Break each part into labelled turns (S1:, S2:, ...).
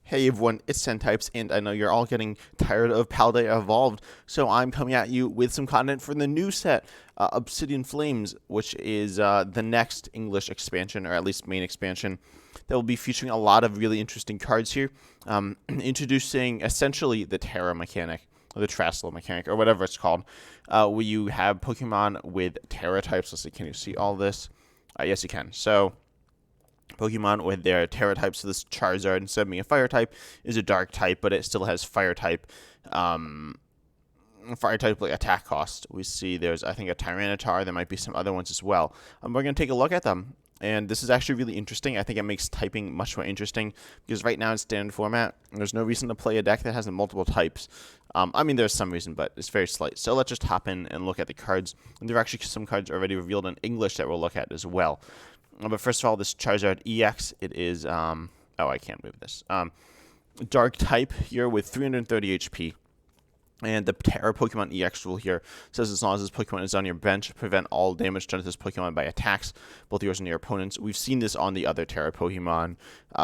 S1: Hey everyone, it's 10 Types, and I know you're all getting tired of Paldea Evolved, so I'm coming at you with some content for the new set, Obsidian Flames, which is the next English expansion, or at least main expansion, that will be featuring a lot of really interesting cards here, introducing essentially the Terra mechanic, or the Traslo mechanic, or whatever it's called, where you have Pokemon with Terra types. Let's see, can you see all this? Yes, you can. So, Pokemon with their Terra types. So this Charizard, instead of being a Fire type, is a Dark type, but it still has um, Fire type like attack cost. We see there's I think a Tyranitar. There might be some other ones as well. We're gonna take a look at them. And this is actually really interesting. I think it makes typing much more interesting because right now in standard format, there's no reason to play a deck that has multiple types. I mean, there's some reason, but it's very slight. So let's just hop in and look at the cards. And there are actually some cards already revealed in English that we'll look at as well. But first of all, this Charizard EX, it is, oh, I can't move this. Dark type here with 330 HP. And the Terra Pokemon EX rule here says as long as this Pokemon is on your bench, prevent all damage done to this Pokemon by attacks, both yours and your opponents. We've seen this on the other Terra Pokemon,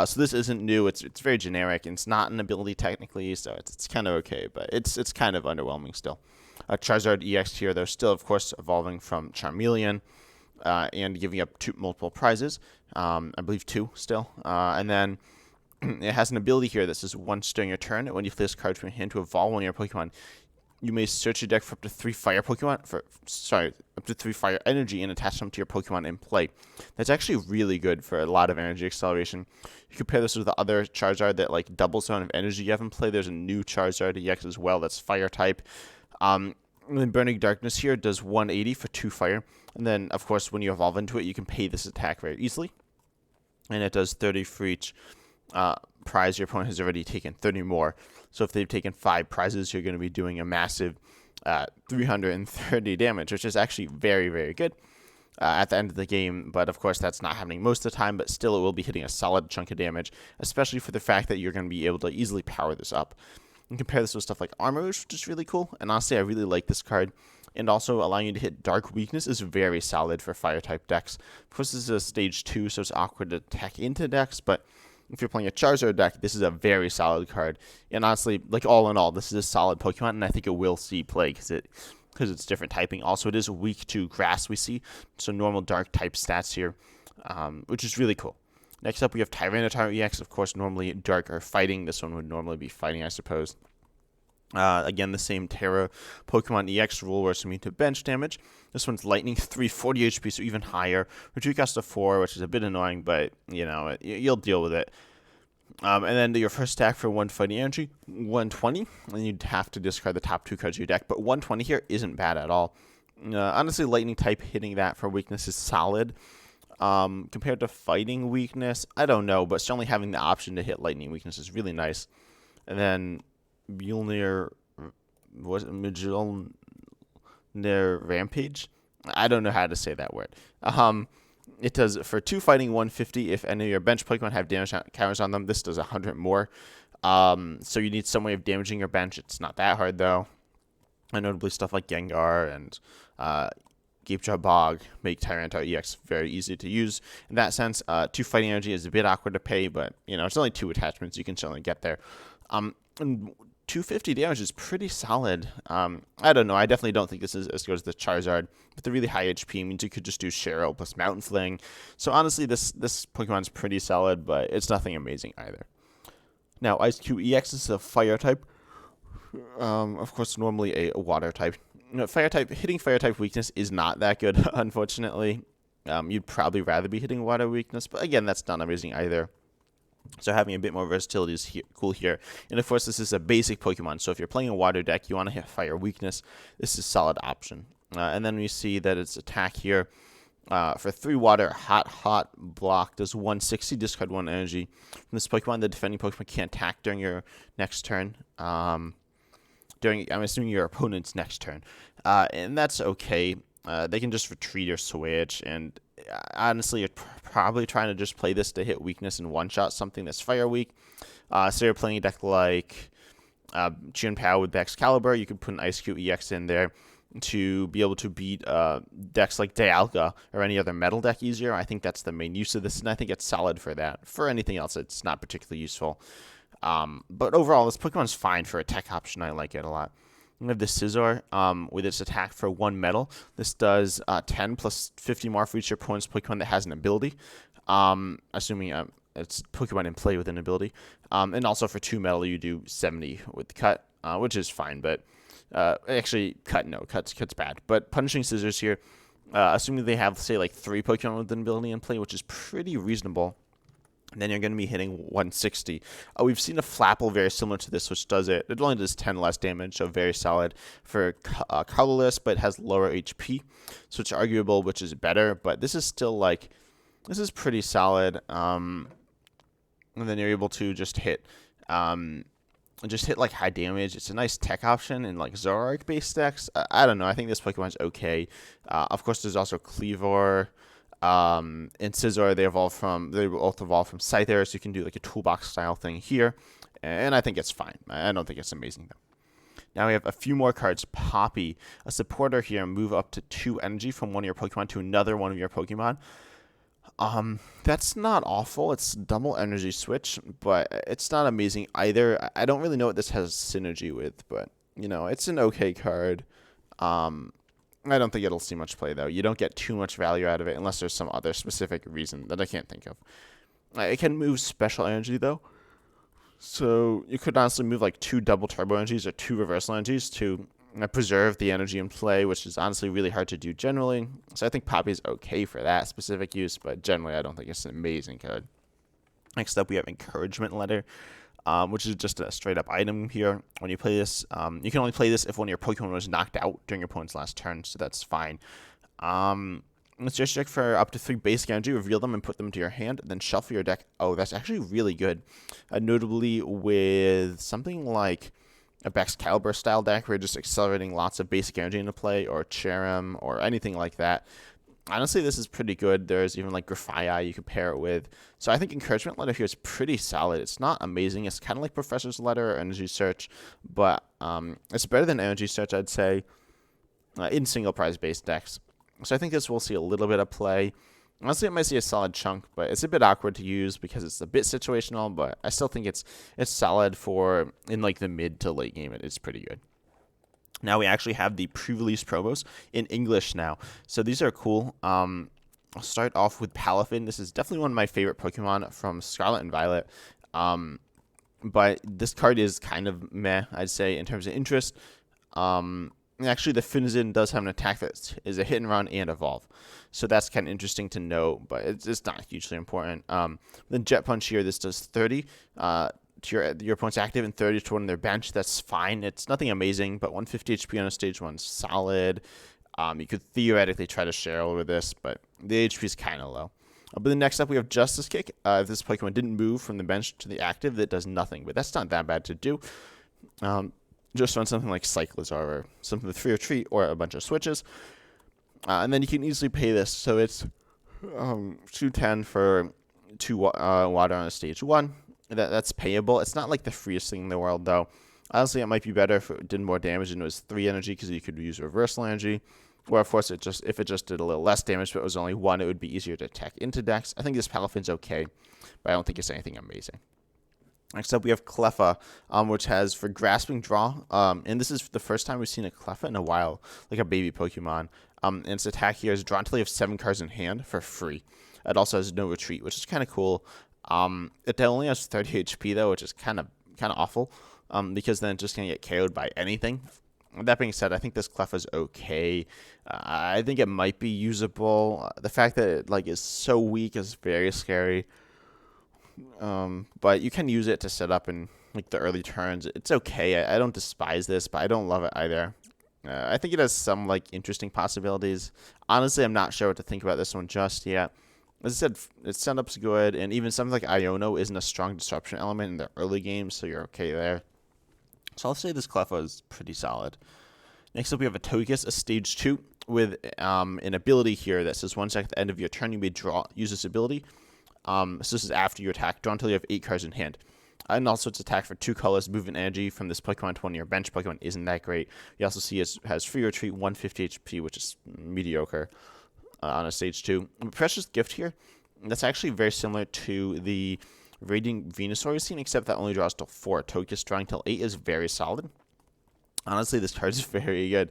S1: so this isn't new. It's very generic, and it's not an ability technically, so it's kind of okay, but it's kind of underwhelming still. Charizard EX here, though, still, of course, evolving from Charmeleon. And giving up multiple prizes. I believe 2 still. And then it has an ability here that says once during your turn, when you play this card from your hand to evolve one of your Pokemon, you may search your deck for up to 3 fire Pokemon. Up to 3 fire energy and attach them to your Pokemon in play. That's actually really good for a lot of energy acceleration. You compare this with the other Charizard that like doubles the amount of energy you have in play. There's a new Charizard EX as well that's fire type. And then Burning Darkness here does 180 for 2 fire. And then, of course, when you evolve into it, you can pay this attack very easily. And it does 30 for each prize your opponent has already taken, 30 more. So if they've taken 5 prizes, you're going to be doing a massive 330 damage, which is actually very, very good at the end of the game. But, of course, that's not happening most of the time. But still, it will be hitting a solid chunk of damage, especially for the fact that you're going to be able to easily power this up. And compare this with stuff like Armor, which is really cool. And honestly, I really like this card. And also allowing you to hit Dark Weakness is very solid for Fire-type decks. Of course, this is a Stage 2, so it's awkward to tech into decks, but if you're playing a Charizard deck, this is a very solid card. And honestly, like all in all, this is a solid Pokemon, and I think it will see play because it's different typing. Also, it is weak to Grass, we see, so normal Dark-type stats here, which is really cool. Next up, we have Tyranitar EX, of course, normally Dark or Fighting. This one would normally be Fighting, I suppose. Again, the same Terra Pokemon EX rule where it's immune to bench damage. This one's Lightning, 340 HP, so even higher. Retreat cost of 4, which is a bit annoying, but, you know, you'll deal with it. And then your first attack for 1 fighting energy, 120, and you'd have to discard the top 2 cards of your deck. But 120 here isn't bad at all. Honestly, Lightning type hitting that for weakness is solid. Compared to Fighting weakness, I don't know, but certainly having the option to hit Lightning weakness is really nice. And then Mjolnir Rampage? I don't know how to say that word. It does for 2 fighting 150 if any of your bench Pokemon have damage counters on them. This does 100 more. So you need some way of damaging your bench. It's not that hard though. And notably stuff like Gengar and Gapejaw Bog make Tyranitar EX very easy to use. In that sense, 2 fighting energy is a bit awkward to pay, but you know it's only 2 attachments. You can certainly get there. And 250 damage is pretty solid. I don't know. I definitely don't think this is as good as the Charizard. But the really high HP means you could just do Cheryl plus Mountain Fling. So honestly, this Pokemon's pretty solid, but it's nothing amazing either. Now, Ice Cube EX is a Fire type. Of course, normally a Water type. Fire type hitting Fire type weakness is not that good, unfortunately. You'd probably rather be hitting Water weakness, but again, that's not amazing either. So having a bit more versatility is cool here. And of course, this is a basic Pokemon. So if you're playing a water deck, you want to hit Fire Weakness, this is a solid option. And then we see that its attack here for 3 water, Hot block does 160, discard 1 energy. From this Pokemon, the defending Pokemon can't attack during your next turn. I'm assuming your opponent's next turn. And that's okay. They can just retreat or switch, and honestly, you're probably trying to just play this to hit weakness and one-shot something that's fire weak. So you're playing a deck like Chien-Pao with Excalibur. You could put an Ice Cube EX in there to be able to beat decks like Dialga or any other metal deck easier. I think that's the main use of this, and I think it's solid for that. For anything else, it's not particularly useful. But overall, this Pokemon's fine for a tech option. I like it a lot. We have the Scizor with its attack for 1 metal. This does 10 plus 50 more for each opponent's Pokemon that has an ability. Assuming it's Pokemon in play with an ability. And also for 2 metal, you do 70 with cut, which is fine. But actually, cut's bad. But punishing Scissors here, assuming they have, say, like 3 Pokemon with an ability in play, which is pretty reasonable, then you're going to be hitting 160. We've seen a Flapple very similar to this, which does it. It only does 10 less damage, so very solid for colorless, but has lower HP. So it's arguable which is better, but this is still like, this is pretty solid. And then you're able to just hit like high damage. It's a nice tech option in like Zoroark based decks. I don't know. I think this Pokemon's okay. Of course, there's also Cleavor. And Scizor, they both evolve from Scyther, so you can do like a toolbox style thing here, and I think it's fine. I don't think it's amazing though. Now we have a few more cards. Poppy, a supporter here, move up to 2 energy from one of your Pokemon to another one of your Pokemon. That's not awful. It's double energy switch, but it's not amazing either. I don't really know what this has synergy with, but you know, it's an okay card. I don't think it'll see much play, though. You don't get too much value out of it unless there's some other specific reason that I can't think of. It can move special energy, though. So you could honestly move like 2 double turbo energies or 2 reversal energies to preserve the energy in play, which is honestly really hard to do generally. So I think Poppy's okay for that specific use, but generally I don't think it's an amazing card. Next up, we have Encouragement Letter. Which is just a straight up item here. When you play this, you can only play this if one of your Pokemon was knocked out during your opponent's last turn, so that's fine. Let's just check for up to 3 basic energy, reveal them and put them into your hand, then shuffle your deck. Oh, that's actually really good. Notably with something like a Baxcalibur style deck where you're just accelerating lots of basic energy into play, or Cherrim, or anything like that. Honestly, this is pretty good. There's even like Grafaiai you could pair it with. So I think Encouragement Letter here is pretty solid. It's not amazing. It's kind of like Professor's Letter or Energy Search, but it's better than Energy Search, I'd say, in single prize based decks. So I think this will see a little bit of play. Honestly, it might see a solid chunk, but it's a bit awkward to use because it's a bit situational, but I still think it's solid for in like the mid to late game. It's pretty good. Now we actually have the pre-release promos in English now. So these are cool. I'll start off with Palafin. This is definitely one of my favorite Pokemon from Scarlet and Violet. But this card is kind of meh, I'd say, in terms of interest. Actually, the Finazin does have an attack that is a hit and run and evolve. So that's kind of interesting to know, but it's not hugely important. Then Jet Punch here, this does 30. To your opponent's active and 30 to one on their bench. That's fine. It's nothing amazing, but 150 HP on a stage 1 is solid. You could theoretically try to share over this, but the HP is kind of low. But then next up, we have Justice Kick. If this Pokemon didn't move from the bench to the active, that does nothing, but that's not that bad to do. Just on something like Cyclizar or something with Free Retreat or a bunch of switches. And then you can easily pay this. So it's 210 for 2 water on a stage 1. That's payable. It's not like the freest thing in the world, though. Honestly, it might be better if it did more damage and it was 3 energy because you could use reversal energy. Or, of course, if it just did a little less damage but it was only 1, it would be easier to attack into decks. I think this Palafin's okay, but I don't think it's anything amazing. Next up, we have Cleffa, which has for Grasping Draw. And this is the first time we've seen a Cleffa in a while, like a baby Pokemon. And its attack here is draw until you have 7 cards in hand for free. It also has no retreat, which is kind of cool. It only has 30 HP though, which is kind of awful, because then it's just gonna get KO'd by anything. That being said, I think this Cleffa is okay. I think it might be usable. The fact that it like is so weak is very scary. But you can use it to set up in like the early turns. It's okay. I don't despise this, but I don't love it either. I think it has some like interesting possibilities. Honestly, I'm not sure what to think about this one just yet. As I said, its setup's good, and even something like Iono isn't a strong disruption element in the early game, so you're okay there. So I'll say this Cleffa is pretty solid. Next up, we have a Togekiss, a stage 2, with an ability here that says once at the end of your turn, you may use this ability. So this is after you attack, draw until you have 8 cards in hand. And also its attack for 2 colors, movement energy from this Pokemon to one of your bench Pokemon isn't that great. You also see it has free retreat, 150 HP, which is mediocre. On a stage 2. Precious Gift here, that's actually very similar to the Radiant Venusaur we've seen, except that only draws till 4. Togekiss drawing till 8 is very solid. Honestly, this card is very good.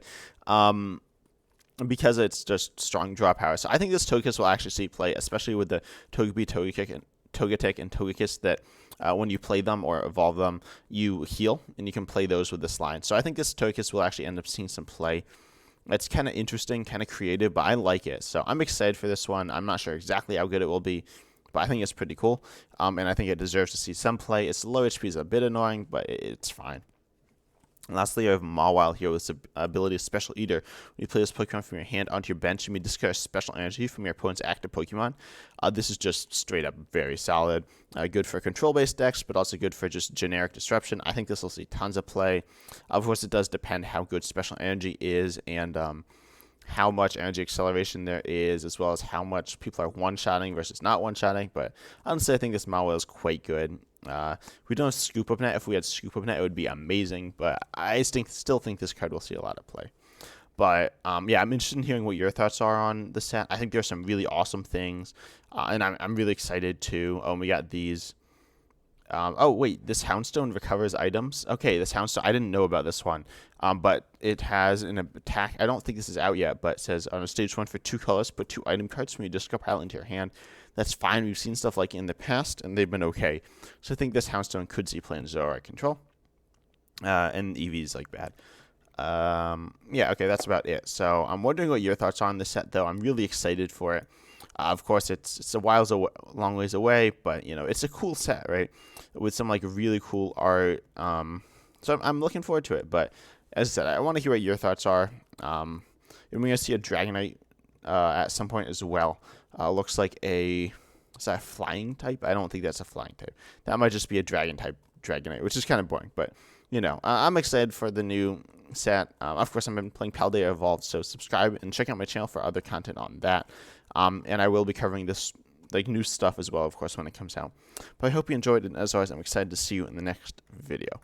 S1: Because it's just strong draw power. So I think this Togekiss will actually see play, especially with the Togepi, Togetic, and Togekiss that when you play them or evolve them, you heal, and you can play those with this line. So I think this Togekiss will actually end up seeing some play. It's kind of interesting, kind of creative, but I like it. So I'm excited for this one. I'm not sure exactly how good it will be, but I think it's pretty cool. And I think it deserves to see some play. Its low HP is a bit annoying, but it's fine. And lastly, you have Mawile here with its ability of Special Eater. When you play this Pokemon from your hand onto your bench, you may discard special energy from your opponent's active Pokemon. This is just straight up very solid. Good for control-based decks, but also good for just generic disruption. I think this will see tons of play. Of course, it does depend how good special energy is and how much energy acceleration there is, as well as how much people are one-shotting versus not one-shotting. But honestly, I think this Mawile is quite good. We don't have Scoop Up Net. If we had Scoop Up Net, it would be amazing. But I still think this card will see a lot of play. But yeah, I'm interested in hearing what your thoughts are on the set. I think there's some really awesome things, and I'm really excited too. We got these. Oh wait, this Houndstone recovers items. Okay, this Houndstone, I didn't know about this one. But it has an attack. I don't think this is out yet, but it says on a stage 1 for 2 colors, put 2 item cards from your discard pile into your hand. That's fine. We've seen stuff like in the past, and they've been okay. So I think this Houndstone could see play in Zoroark control. And EV is like bad. Yeah, okay, that's about it. So I'm wondering what your thoughts are on this set, though. I'm really excited for it. Of course, it's a long ways away, but you know it's a cool set, right? With some like really cool art. So I'm looking forward to it. But as I said, I want to hear what your thoughts are. And we're gonna see a Dragonite at some point as well. Looks like is that a flying type? I don't think that's a flying type. That might just be a dragon type Dragonite, which is kind of boring. But you know, I'm excited for the new set. Of course, I've been playing Paldea Evolved, so subscribe and check out my channel for other content on that. And I will be covering this like new stuff as well, of course, when it comes out. But I hope you enjoyed it, and as always, I'm excited to see you in the next video.